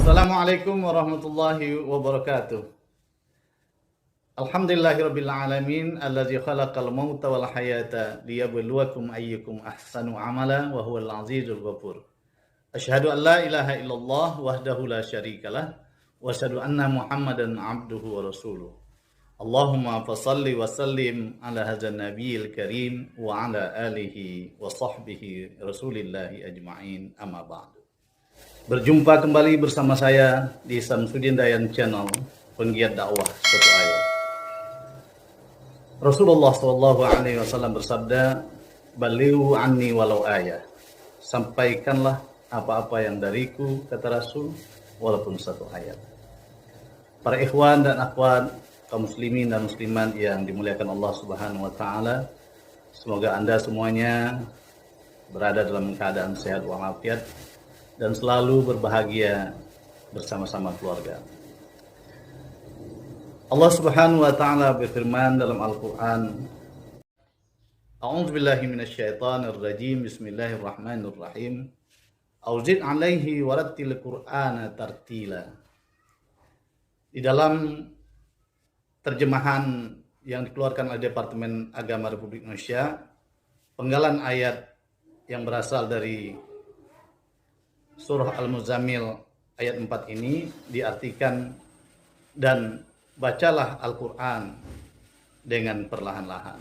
Assalamualaikum warahmatullahi wabarakatuh. Alhamdulillahirabbil alamin allazi khalaqal mauta wal hayata liyabluwakum ayyukum ahsanu amala wa huwal azizul ghafur. Asyhadu an la ilaha illallah wahdahu la syarikalah wa asyhadu anna Muhammadan abduhu wa rasuluh. Allahumma fashalli wa sallim ala hadzal nabiyil karim wa ala alihi wa sahbihi rasulillahi ajma'in amma ba'du. Berjumpa kembali bersama saya di Samsudin Dayan Channel, penggiat dakwah satu ayat. Rasulullah SAW bersabda, "Balighu anni walau ayat." Sampaikanlah apa-apa yang dariku, kata Rasul, walaupun satu ayat. Para ikhwan dan akhwat, kaum muslimin dan muslimat yang dimuliakan Allah Subhanahu wa taala, semoga Anda semuanya berada dalam keadaan sehat walafiat dan selalu berbahagia bersama-sama keluarga. Allah Subhanahu wa taala berfirman dalam Al-Qur'an, A'udzubillahi minasyaitonir rajim. Bismillahirrahmanirrahim. Auzid 'alaihi warattil Qur'ana tartila. Di dalam terjemahan yang dikeluarkan oleh Departemen Agama Republik Indonesia, penggalan ayat yang berasal dari Surah Al-Muzammil ayat 4 ini diartikan, dan bacalah Al-Quran dengan perlahan-lahan.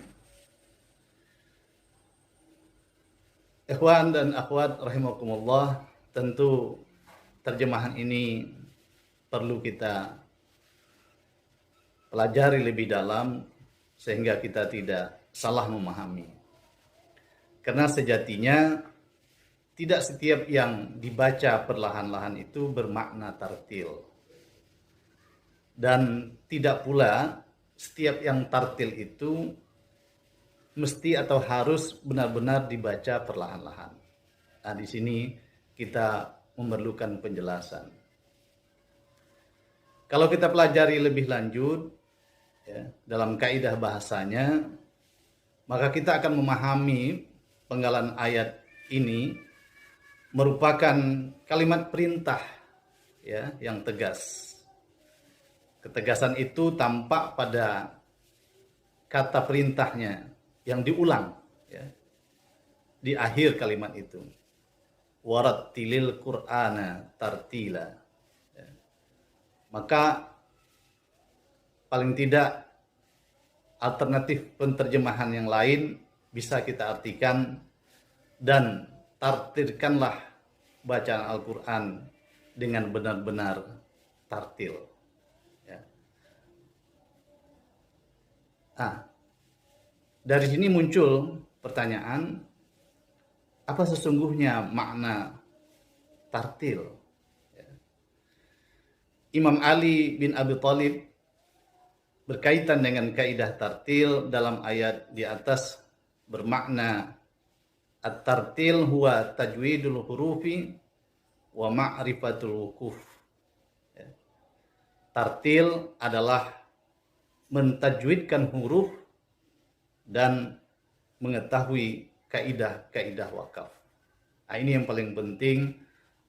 Ikhwan dan akhwat rahimakumullah, tentu terjemahan ini perlu kita pelajari lebih dalam sehingga kita tidak salah memahami. Karena sejatinya tidak setiap yang dibaca perlahan-lahan itu bermakna tartil. Dan tidak pula setiap yang tartil itu mesti atau harus benar-benar dibaca perlahan-lahan. Nah, di sini kita memerlukan penjelasan. Kalau kita pelajari lebih lanjut ya, dalam kaidah bahasanya, maka kita akan memahami penggalan ayat ini merupakan kalimat perintah ya, yang tegas. Ketegasan itu tampak pada kata perintahnya yang diulang ya, di akhir kalimat itu. Warattilil Qur'ana tartila. Ya. Maka paling tidak alternatif penterjemahan yang lain bisa kita artikan, dan tartilkanlah bacaan Al-Quran dengan benar-benar tartil. Ya. Nah, dari sini muncul pertanyaan, apa sesungguhnya makna tartil? Ya. Imam Ali bin Abi Thalib berkaitan dengan kaidah tartil dalam ayat di atas bermakna at-tartil huwa tajwidul hurufi wa ma'rifatul wukuf. Ya. Tartil adalah mentajwidkan huruf dan mengetahui kaidah-kaidah wakaf. Nah, ini yang paling penting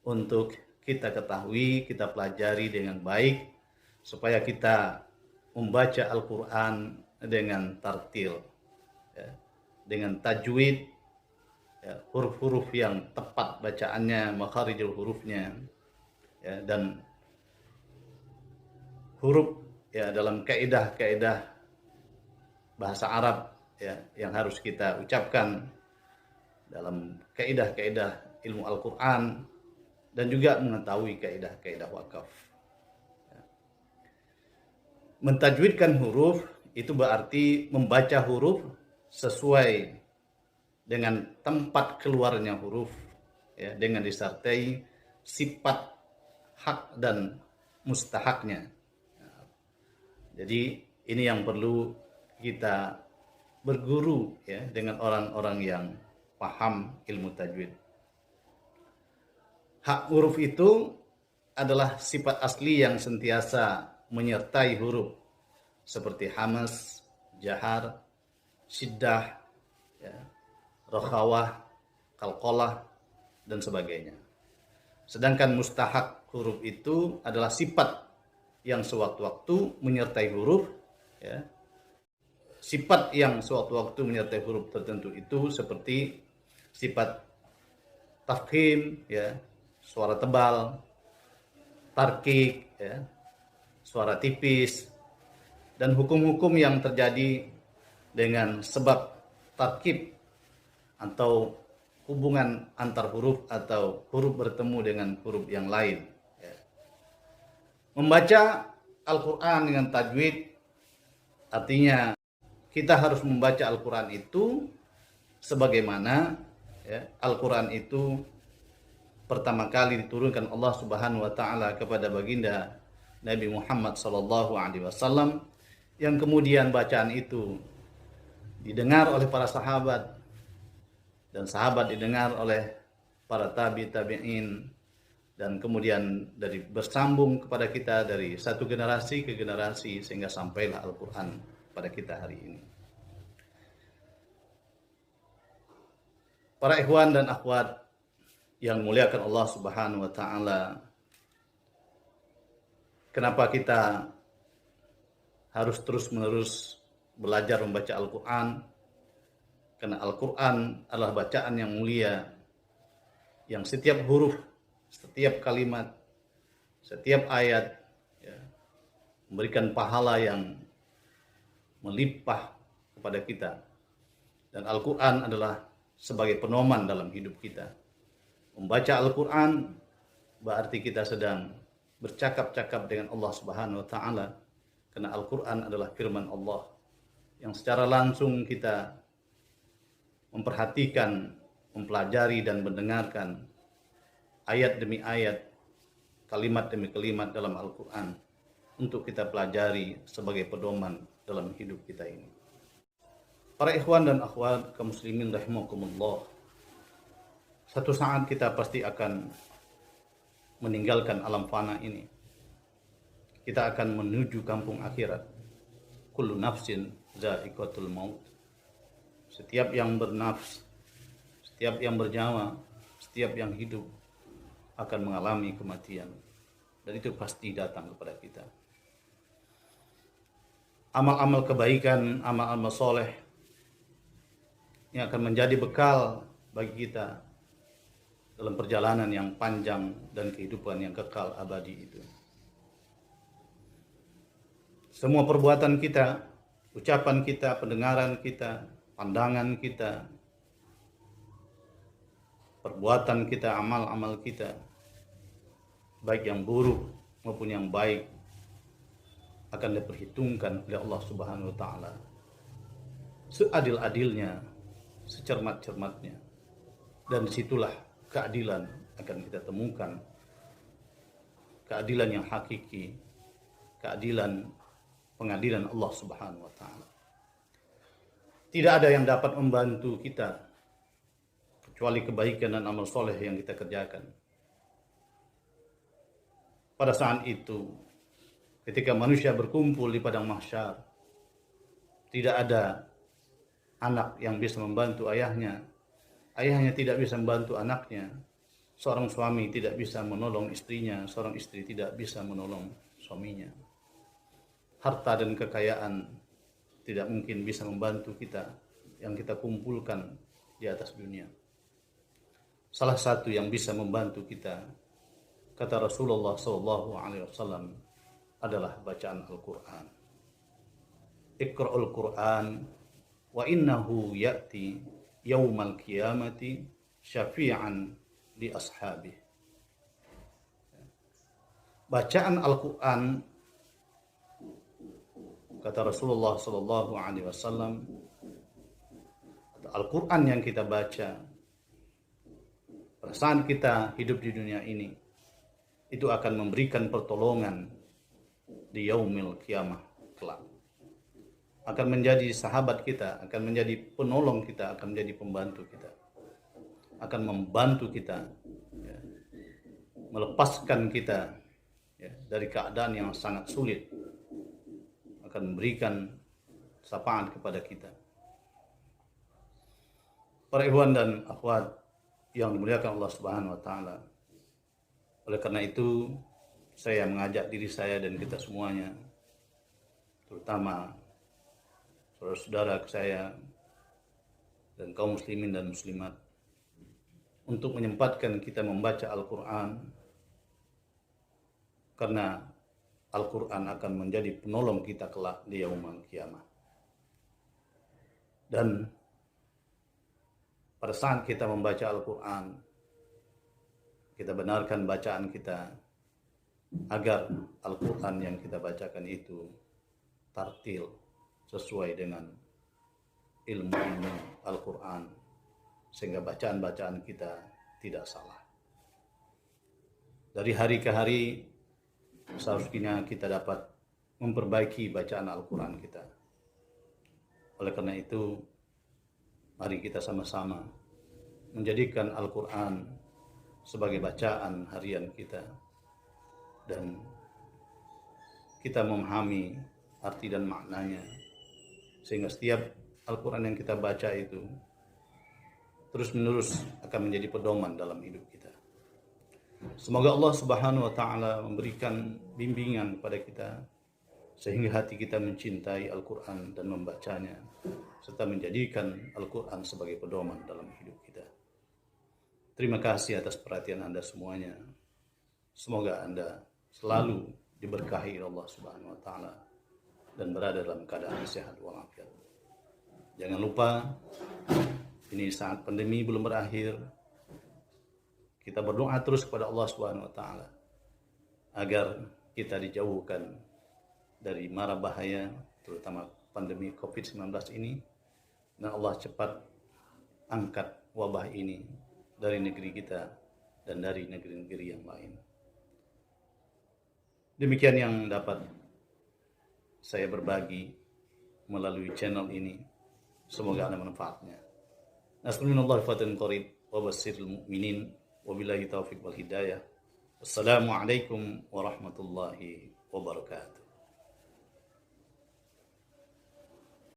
untuk kita ketahui, kita pelajari dengan baik supaya kita membaca Al-Quran dengan tartil, ya, dengan tajwid, ya, huruf-huruf yang tepat bacaannya, makharijul hurufnya, ya, dan huruf ya dalam kaidah-kaidah bahasa Arab ya yang harus kita ucapkan dalam kaidah-kaidah ilmu Al-Quran, dan juga mengetahui kaidah-kaidah wakaf. Ya. Mentajwidkan huruf itu berarti membaca huruf sesuai dengan tempat keluarnya huruf ya, dengan disertai sifat hak dan mustahaknya. Jadi ini yang perlu kita berguru ya dengan orang-orang yang paham ilmu tajwid. Hak huruf itu adalah sifat asli yang sentiasa menyertai huruf seperti hamas, jahar, syiddah, ya, rokhawah, qalqalah, dan sebagainya. Sedangkan mustahak huruf itu adalah sifat yang sewaktu-waktu menyertai huruf, ya. Sifat yang sewaktu-waktu menyertai huruf tertentu itu seperti sifat tafkhim, ya, suara tebal, tarkik, ya, suara tipis, dan hukum-hukum yang terjadi dengan sebab tarkib atau hubungan antar huruf atau huruf bertemu dengan huruf yang lain. Ya. Membaca Al-Quran dengan tajwid artinya kita harus membaca Al-Quran itu sebagaimana, ya, Al-Quran itu pertama kali diturunkan Allah Subhanahu wa taala kepada baginda Nabi Muhammad sallallahu alaihi wasallam, yang kemudian bacaan itu didengar oleh para sahabat, dan sahabat didengar oleh para tabi'in, dan kemudian dari bersambung kepada kita dari satu generasi ke generasi sehingga sampailah Al-Quran pada kita hari ini. Para ikhwan dan akhwat yang muliakan Allah Subhanahu wa taala, kenapa kita harus terus-menerus belajar membaca Al-Quran? Karena Al-Quran adalah bacaan yang mulia, yang setiap huruf, setiap kalimat, setiap ayat, ya, memberikan pahala yang melimpah kepada kita. Dan Al-Quran adalah sebagai pedoman dalam hidup kita. Membaca Al-Quran berarti kita sedang bercakap-cakap dengan Allah Subhanahu wa taala, karena Al-Quran adalah firman Allah yang secara langsung kita memperhatikan, mempelajari dan mendengarkan ayat demi ayat, kalimat demi kalimat dalam Al-Quran untuk kita pelajari sebagai pedoman dalam hidup kita ini. Para ikhwan dan akhwat kaum muslimin rahimakumullah, satu saat kita pasti akan meninggalkan alam fana ini. Kita akan menuju kampung akhirat. Kullu nafsin za'iqatul maut. Setiap yang bernafs, setiap yang bernyawa, setiap yang hidup akan mengalami kematian. Dan itu pasti datang kepada kita. Amal-amal kebaikan, amal-amal soleh yang akan menjadi bekal bagi kita dalam perjalanan yang panjang dan kehidupan yang kekal abadi itu. Semua perbuatan kita, ucapan kita, pendengaran kita, pandangan kita, perbuatan kita, amal-amal kita, baik yang buruk maupun yang baik, akan diperhitungkan oleh Allah Subhanahu wa taala seadil-adilnya, secermat-cermatnya. Dan disitulah keadilan akan kita temukan. Keadilan yang hakiki, keadilan pengadilan Allah Subhanahu wa taala. Tidak ada yang dapat membantu kita kecuali kebaikan dan amal soleh yang kita kerjakan. Pada saat itu, ketika manusia berkumpul di padang mahsyar, tidak ada anak yang bisa membantu ayahnya. Ayahnya tidak bisa membantu anaknya. Seorang suami tidak bisa menolong istrinya. Seorang istri tidak bisa menolong suaminya. Harta dan kekayaan tidak mungkin bisa membantu kita yang kita kumpulkan di atas dunia. Salah satu yang bisa membantu kita, kata Rasulullah SAW, adalah bacaan Al-Quran. Iqra'ul Quran wa innahu ya'ti yaumal qiyamati syafi'an li ashabih. Bacaan Al-Quran, kata Rasulullah SAW, Al-Quran yang kita baca pada saat kita hidup di dunia ini, itu akan memberikan pertolongan di yaumil qiyamah kelak. Akan menjadi sahabat kita, akan menjadi penolong kita, akan menjadi pembantu kita. Akan membantu kita, ya, melepaskan kita, ya, dari keadaan yang sangat sulit. Akan memberikan syafaat kepada kita. Para ikhwan dan akhwat yang dimuliakan Allah Subhanahu wa taala, Oleh karena itu, saya mengajak diri saya dan kita semuanya, terutama saudara-saudara saya dan kaum muslimin dan muslimat, untuk menyempatkan kita membaca Al-Quran, karena Al-Quran akan menjadi penolong kita kelak di yaumul kiamah. Dan pada saat kita membaca Al-Quran, kita benarkan bacaan kita agar Al-Quran yang kita bacakan itu tartil sesuai dengan ilmu Al-Quran, sehingga bacaan-bacaan kita tidak salah. Dari hari ke hari seharusnya kita dapat memperbaiki bacaan Al-Quran kita. Oleh karena itu, mari kita sama-sama menjadikan Al-Quran sebagai bacaan harian kita, dan kita memahami arti dan maknanya, sehingga setiap Al-Quran yang kita baca itu terus-menerus akan menjadi pedoman dalam hidup kita. Semoga Allah Subhanahu wa taala memberikan bimbingan kepada kita sehingga hati kita mencintai Al-Quran dan membacanya, serta menjadikan Al-Quran sebagai pedoman dalam hidup kita. Terima kasih atas perhatian Anda semuanya. Semoga Anda selalu diberkahi Allah Subhanahu wa taala dan berada dalam keadaan sehat walafiat. Jangan lupa, ini saat pandemi belum berakhir, kita berdoa terus kepada Allah Subhanahu wa taala agar kita dijauhkan dari mara bahaya, terutama pandemi COVID-19 ini, dan Allah cepat angkat wabah ini dari negeri kita dan dari negeri-negeri yang lain. Demikian yang dapat saya berbagi melalui channel ini. Semoga ada manfaatnya. Nasrullah fatin qarib wa basirul mu'minin wa billahi taufiq wal hidayah. Wassalamualaikum warahmatullahi wabarakatuh.